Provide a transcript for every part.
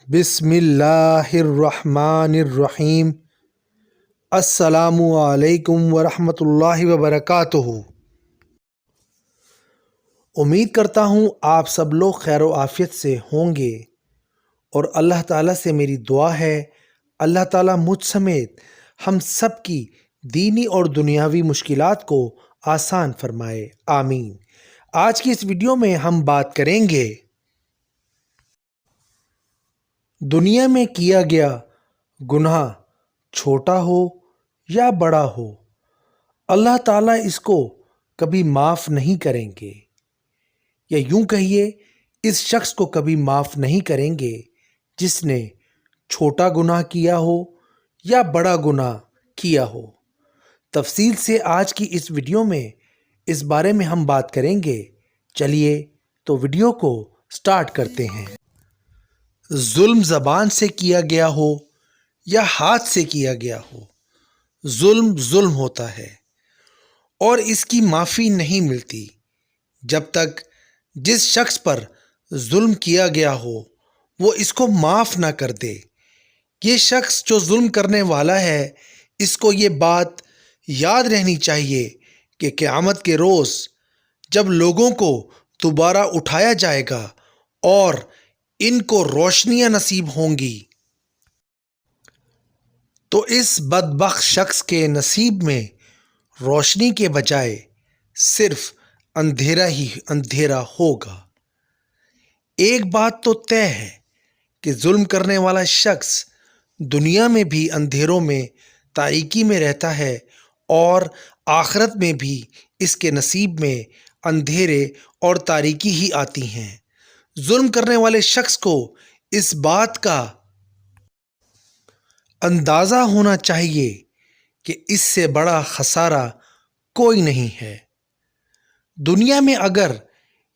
بسم اللہ الرحمن الرحیم۔ السلام علیکم ورحمۃ اللہ وبرکاتہ۔ امید کرتا ہوں آپ سب لوگ خیر و عافیت سے ہوں گے، اور اللہ تعالیٰ سے میری دعا ہے اللہ تعالیٰ مجھ سمیت ہم سب کی دینی اور دنیاوی مشکلات کو آسان فرمائے، آمین۔ آج کی اس ویڈیو میں ہم بات کریں گے دنیا میں کیا گیا گناہ چھوٹا ہو یا بڑا ہو، اللہ تعالیٰ اس کو کبھی معاف نہیں کریں گے، یا یوں کہیے اس شخص کو کبھی معاف نہیں کریں گے جس نے چھوٹا گناہ کیا ہو یا بڑا گناہ کیا ہو۔ تفصیل سے آج کی اس ویڈیو میں اس بارے میں ہم بات کریں گے۔ چلیے تو ویڈیو کو سٹارٹ کرتے ہیں۔ ظلم زبان سے کیا گیا ہو یا ہاتھ سے کیا گیا ہو، ظلم ظلم ہوتا ہے اور اس کی معافی نہیں ملتی جب تک جس شخص پر ظلم کیا گیا ہو وہ اس کو معاف نہ کر دے۔ یہ شخص جو ظلم کرنے والا ہے، اس کو یہ بات یاد رہنی چاہیے کہ قیامت کے روز جب لوگوں کو دوبارہ اٹھایا جائے گا اور ان کو روشنیاں نصیب ہوں گی، تو اس بدبخت شخص کے نصیب میں روشنی کے بجائے صرف اندھیرا ہی اندھیرا ہوگا۔ ایک بات تو طے ہے کہ ظلم کرنے والا شخص دنیا میں بھی اندھیروں میں تاریکی میں رہتا ہے، اور آخرت میں بھی اس کے نصیب میں اندھیرے اور تاریکی ہی آتی ہیں۔ ظلم کرنے والے شخص کو اس بات کا اندازہ ہونا چاہیے کہ اس سے بڑا خسارہ کوئی نہیں ہے۔ دنیا میں اگر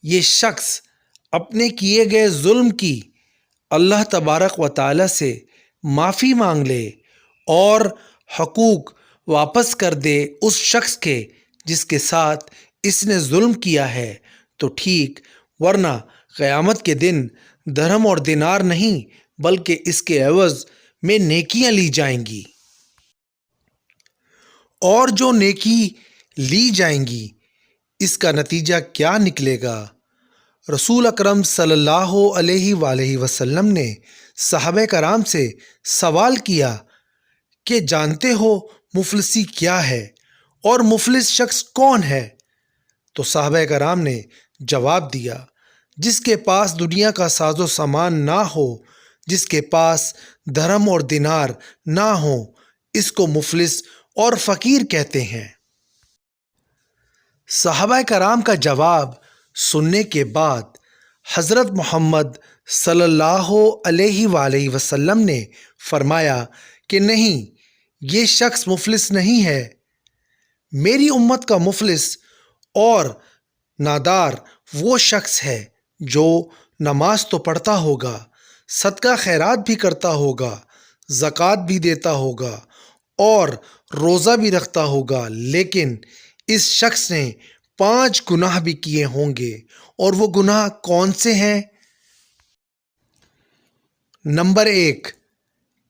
یہ شخص اپنے کیے گئے ظلم کی اللہ تبارک و تعالی سے معافی مانگ لے اور حقوق واپس کر دے اس شخص کے جس کے ساتھ اس نے ظلم کیا ہے تو ٹھیک، ورنہ قیامت کے دن درہم اور دینار نہیں بلکہ اس کے عوض میں نیکیاں لی جائیں گی، اور جو نیکی لی جائیں گی اس کا نتیجہ کیا نکلے گا؟ رسول اکرم صلی اللہ علیہ وآلہ وسلم نے صحابہ کرام سے سوال کیا کہ جانتے ہو مفلسی کیا ہے اور مفلس شخص کون ہے؟ تو صحابہ کرام نے جواب دیا، جس کے پاس دنیا کا ساز و سامان نہ ہو، جس کے پاس درہم اور دینار نہ ہو، اس کو مفلس اور فقیر کہتے ہیں۔ صحابہ کرام کا جواب سننے کے بعد حضرت محمد صلی اللہ علیہ وآلہ وسلم نے فرمایا کہ نہیں، یہ شخص مفلس نہیں ہے۔ میری امت کا مفلس اور نادار وہ شخص ہے جو نماز تو پڑھتا ہوگا، صدقہ خیرات بھی کرتا ہوگا، زکوٰۃ بھی دیتا ہوگا اور روزہ بھی رکھتا ہوگا، لیکن اس شخص نے 5 گناہ بھی کیے ہوں گے۔ اور وہ گناہ کون سے ہیں؟ نمبر 1،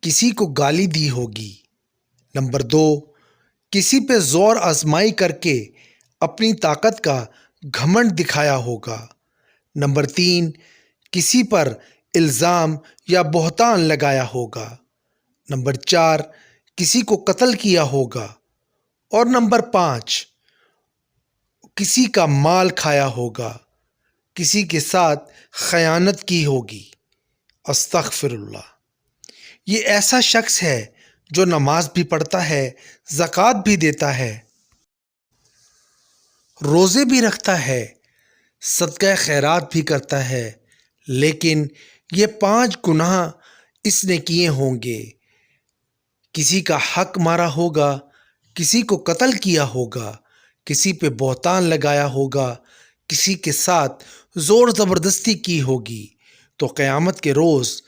کسی کو گالی دی ہوگی۔ نمبر 2، کسی پہ زور آزمائی کر کے اپنی طاقت کا گھمنڈ دکھایا ہوگا۔ نمبر 3، کسی پر الزام یا بہتان لگایا ہوگا۔ نمبر 4، کسی کو قتل کیا ہوگا۔ اور نمبر 5، کسی کا مال کھایا ہوگا، کسی کے ساتھ خیانت کی ہوگی۔ استغفر اللہ۔ یہ ایسا شخص ہے جو نماز بھی پڑھتا ہے، زکوٰۃ بھی دیتا ہے، روزے بھی رکھتا ہے، صدقہ خیرات بھی کرتا ہے، لیکن یہ 5 گناہ اس نے کیے ہوں گے۔ کسی کا حق مارا ہوگا، کسی کو قتل کیا ہوگا، کسی پہ بہتان لگایا ہوگا، کسی کے ساتھ زور زبردستی کی ہوگی، تو قیامت کے روز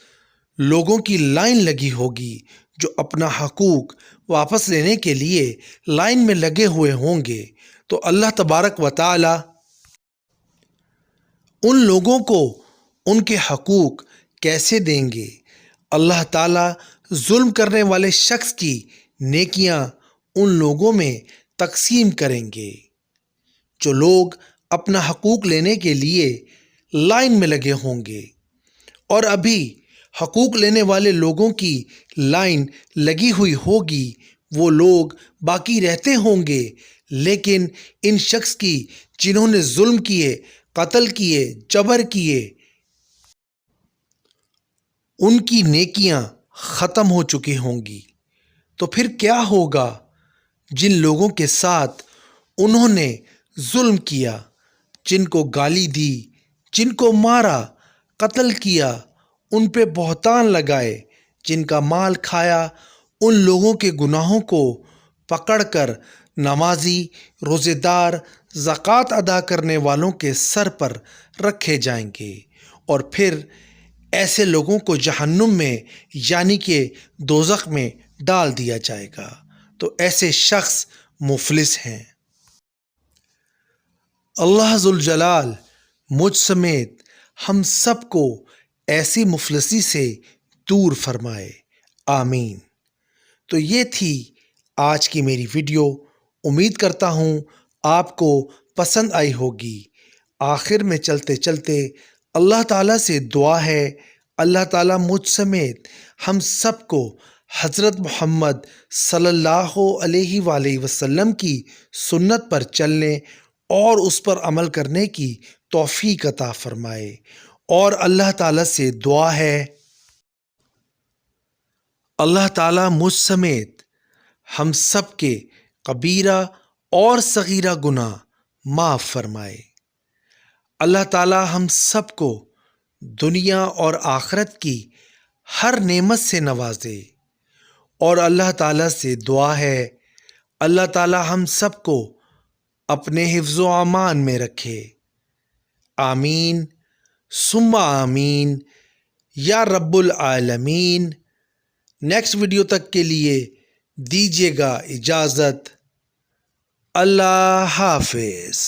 لوگوں کی لائن لگی ہوگی جو اپنا حقوق واپس لینے کے لیے لائن میں لگے ہوئے ہوں گے۔ تو اللہ تبارک و تعالی ان لوگوں کو ان کے حقوق کیسے دیں گے؟ اللہ تعالیٰ ظلم کرنے والے شخص کی نیکیاں ان لوگوں میں تقسیم کریں گے جو لوگ اپنا حقوق لینے کے لیے لائن میں لگے ہوں گے، اور ابھی حقوق لینے والے لوگوں کی لائن لگی ہوئی ہوگی، وہ لوگ باقی رہتے ہوں گے، لیکن ان شخص کی جنہوں نے ظلم کیے، قتل کیے، جبر کیے، ان کی نیکیاں ختم ہو چکی ہوں گی۔ تو پھر کیا ہوگا جن لوگوں کے ساتھ انہوں نے ظلم کیا، جن کو گالی دی، جن کو مارا، قتل کیا، ان پہ بہتان لگائے، جن کا مال کھایا، ان لوگوں کے گناہوں کو پکڑ کر نمازی، روزے دار، زکوٰۃ ادا کرنے والوں کے سر پر رکھے جائیں گے، اور پھر ایسے لوگوں کو جہنم میں یعنی کہ دوزخ میں ڈال دیا جائے گا۔ تو ایسے شخص مفلس ہیں۔ اللہ ذوالجلال مجھ سمیت ہم سب کو ایسی مفلسی سے دور فرمائے، آمین۔ تو یہ تھی آج کی میری ویڈیو، امید کرتا ہوں آپ کو پسند آئی ہوگی۔ آخر میں چلتے چلتے اللہ تعالیٰ سے دعا ہے، اللہ تعالیٰ مجھ سمیت ہم سب کو حضرت محمد صلی اللہ علیہ وآلہ وسلم کی سنت پر چلنے اور اس پر عمل کرنے کی توفیق عطا فرمائے، اور اللہ تعالیٰ سے دعا ہے اللہ تعالیٰ مجھ سمیت ہم سب کے کبیرہ اور صغیرہ گناہ معاف فرمائے۔ اللہ تعالیٰ ہم سب کو دنیا اور آخرت کی ہر نعمت سے نوازے، اور اللہ تعالیٰ سے دعا ہے اللہ تعالیٰ ہم سب کو اپنے حفظ و امان میں رکھے، آمین ثم آمین یا رب العالمین۔ نیکسٹ ویڈیو تک کے لیے دیجیے گا اجازت، اللہ حافظ۔